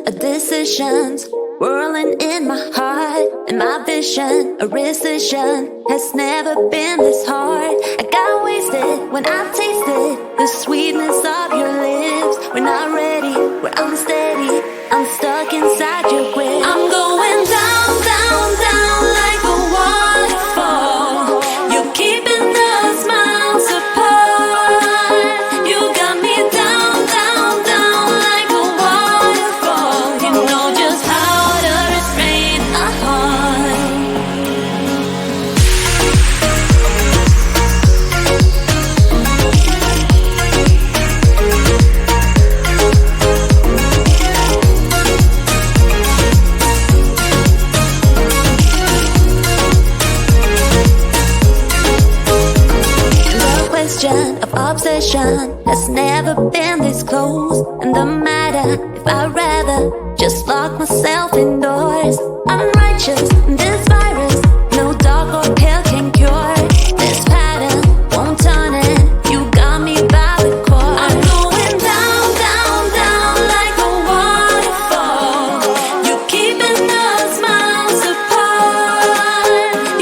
of decisions whirling in my heart, and my vision, a rescission, has never been this hard. I got wasted when I tasted the sweetness of your lips. We're not ready, we're unsteady, I'm stuck inside your grip. I'm going down, down, down like a waterfall. You're keeping the smiles apart. You got me down, down, down like a waterfall. You know just how to restrain a heart. Of obsession has never been this close. And the matter if I'd rather just lock myself indoors. I'm righteous, this virus, no dog or pill can cure. This pattern won't turn it, you got me by the core. I'm going down, down, down like a waterfall. You're keeping the smiles apart.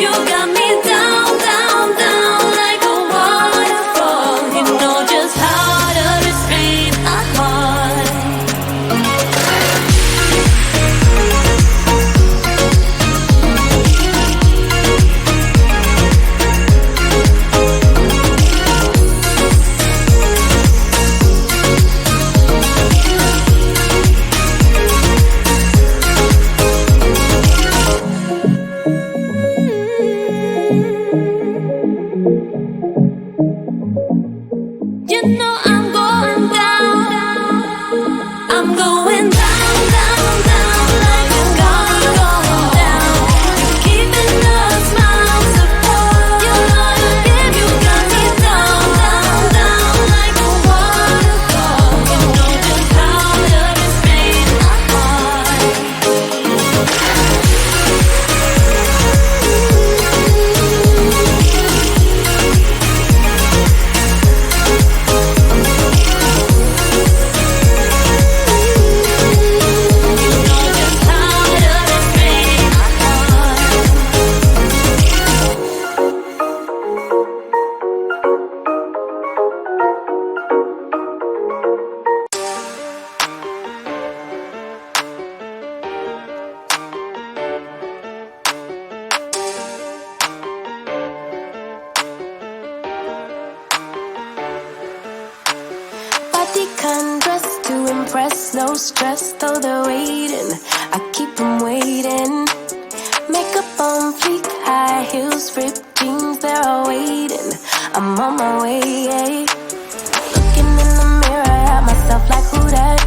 You got me down, down, down like a waterfall. You know just how to restrain a heart. You know I'm going down. I'm going down, down, down like a going down. You're keeping the smiles apart. You know you got me down, down, down like a waterfall. You know just how to restrain a heart. Body can dress to impress, no stress, though they're waiting. I keep them waiting. Makeup on fleek, high heels, ripped jeans, they're all waiting. I'm on my way. Looking in the mirror at myself like who that?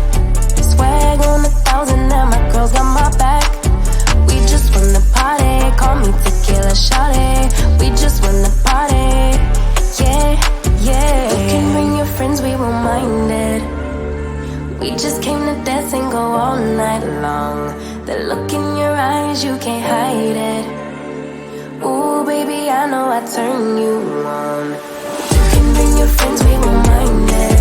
Swag on 1,000 and my girls got my back. We just wanna party, call me tequila shawty. We just wanna party, yeah, yeah. You can bring your friends, we won't mind it. We just came to dance and go all night long. The look in your eyes, you can't hide it. Ooh, baby, I know I turn you on. You can bring your friends, we won't mind it.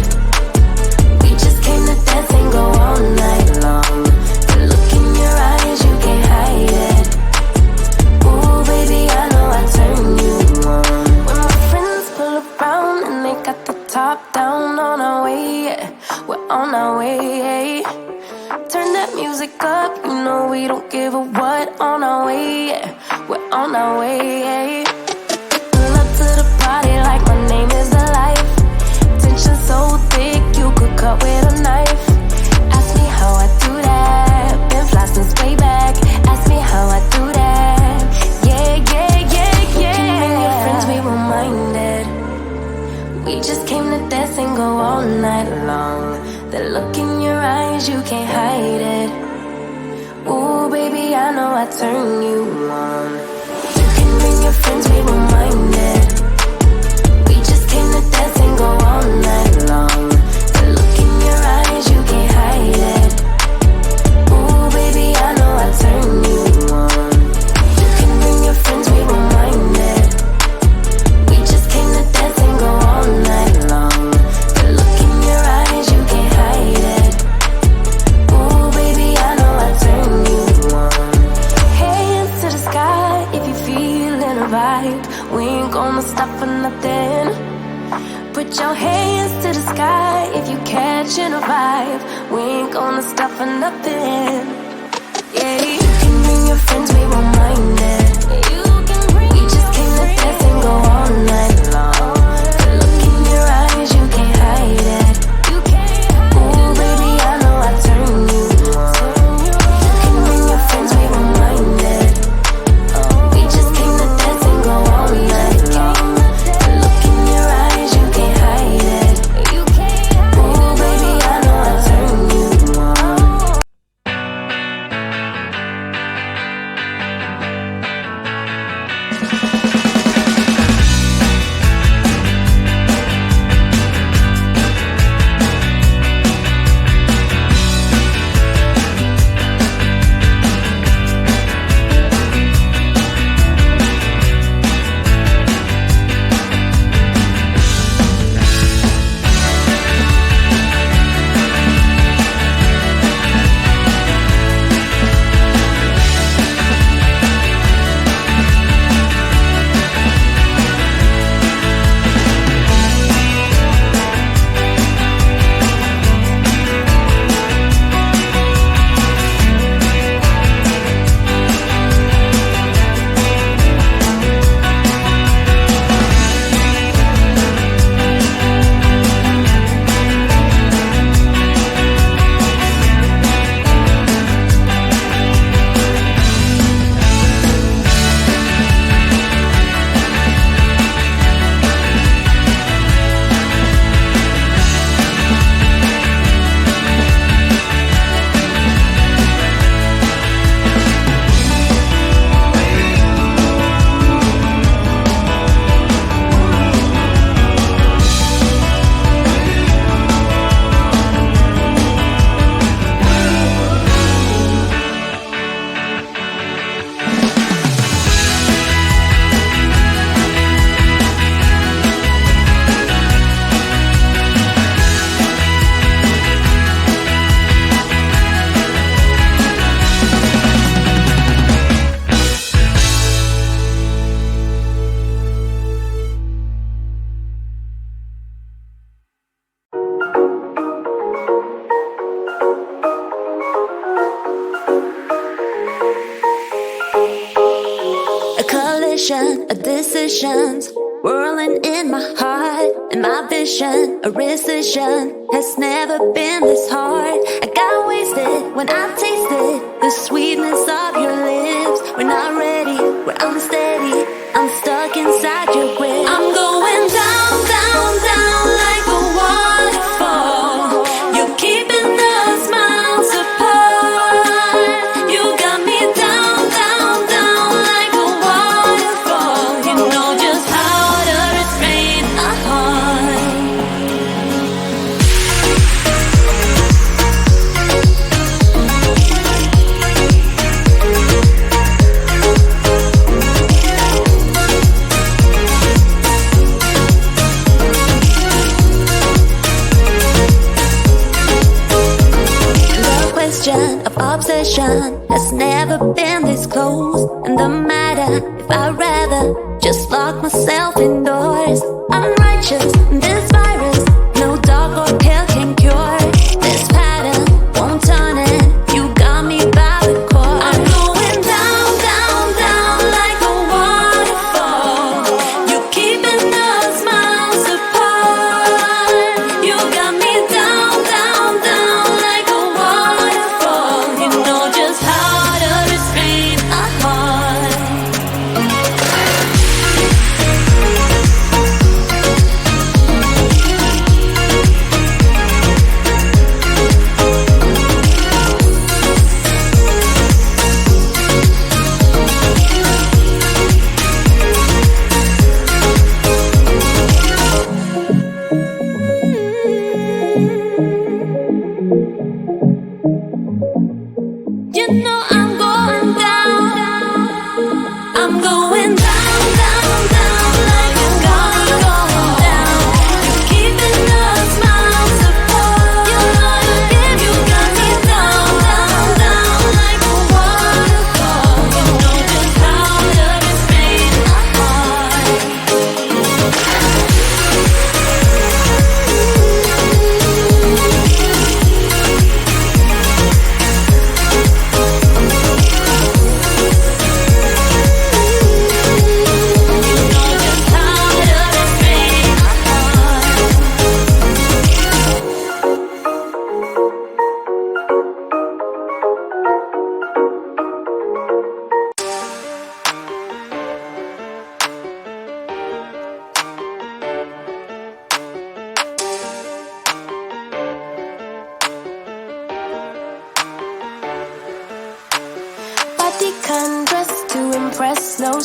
We just came to dance and go all night long. The look in your eyes, you can't hide it. Ooh, baby, I know I turn you on. When my friends pull around and they got the top down, on our way, yeah. We're on our way. Turn that music up, you know we don't give a what. On our way, yeah. We're on our way. Pull up to the party like my name is alive. Tension so thick, you could cut with a knife. Ask me how I do that, been fly since way back. Ask me how I do that, yeah, yeah, yeah, yeah. You can bring your friends, we won't mind it. We just came to dance and go all night long. The look in your eyes, you can't hide it. Ooh, baby, I know I turn you on. You can bring your friends, we won't mind it. We just came to dance and go all night long. The look in your eyes, you can't hide it. Ooh, baby, I know I turn you on. You can bring your friends, we won't mind it. We just came to dance and go all night long. The look in your eyes, you can't hide it. Ooh, baby, I the vibe. We ain't gonna stop for nothing. Put your hands to the sky if you catching a vibe. We ain't gonna stop for nothing. Yeah, you can bring your friends, we won't mind it. We just came to dance and go all night long. The look in your eyes, you can't hide it. Ooh, baby, I know I turn you on. You can bring your friends, we won't mind it. We just came to dance and go all night long. The look in your eyes, you can't hide it. Ooh, baby, I know I turn you on. Of decisions whirling in my heart, and my vision, a rescission, has never been this hard. I got wasted when I tasted the sweetness of your lips. We're not ready, we're unsteady, I'm stuck inside your grip. I'm going down, down, down like a waterfall. You're keeping us miles apart. You got me down, down, down like a waterfall. You know just how to restrain a heart.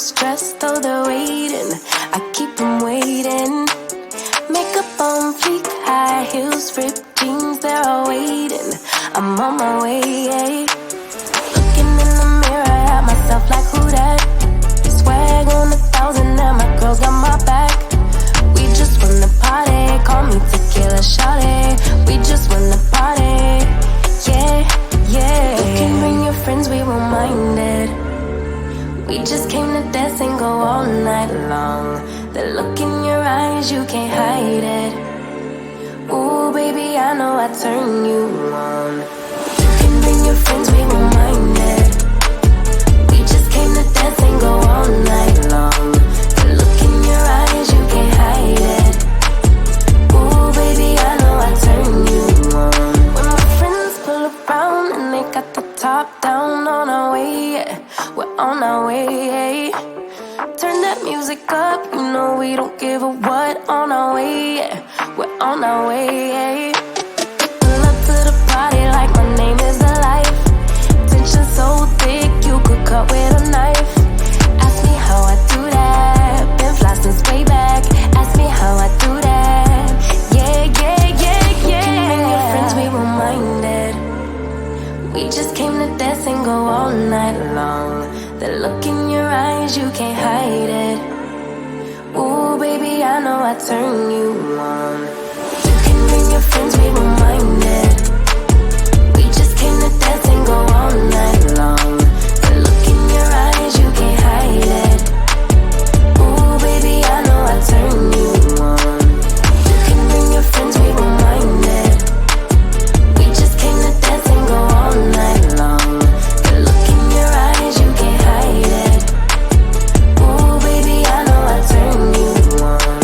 stress, though they're waiting. I keep them waiting. Makeup on fleek, high heels, ripped jeans, they're all waiting. I'm on my way. Looking in the mirror at myself like who that? Swag on 1,000 and my girls got my back. We just won the party, call me tequila shawty. We just won the party, yeah. You can bring your friends, we won't mind it. We just came to dance and go all night long. The look in your eyes, you can't hide it. Ooh, baby, I know I turn you on. You can bring your friends, we won't mind it. We just came to dance and go all night long. The look in your eyes, you can't hide it. Ooh, baby, I know I turn you on. When my friends pull around and they got the top down, on our way, yeah. We're on our way. Turn that music up, you know we don't give a what. On our way, yeah. We're on our way. Pull up to the party like my name is the life. Tension so thick, you could cut with a knife. Ask me how I do that. Been fly since way back. Ask me how I do that. Yeah. You can bring your friends, we won't mind it. We just came to dance and go all night long. The look in your eyes, you can't hide it. Ooh, baby, I know I turn you on. You can bring your friends, we won't mind it. We just came to dance and go all night long. The look in your eyes, you can't hide it. Ooh, baby, I know I turn you on. You can bring your friends, we won't mind it. We just came to dance and go all night long. The look in your eyes, you can't hide it. Ooh, baby, I know I turn you on.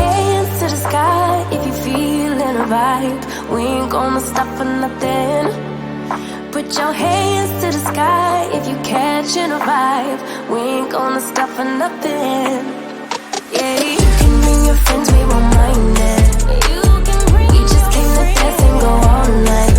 Hands to the sky if you feeling a vibe. We ain't gonna stop for nothing. Put your hands to the sky if you catching a vibe. We ain't gonna stop for nothing. Yeah, you can bring your friends, we won't mind it. We just came to dance and go all night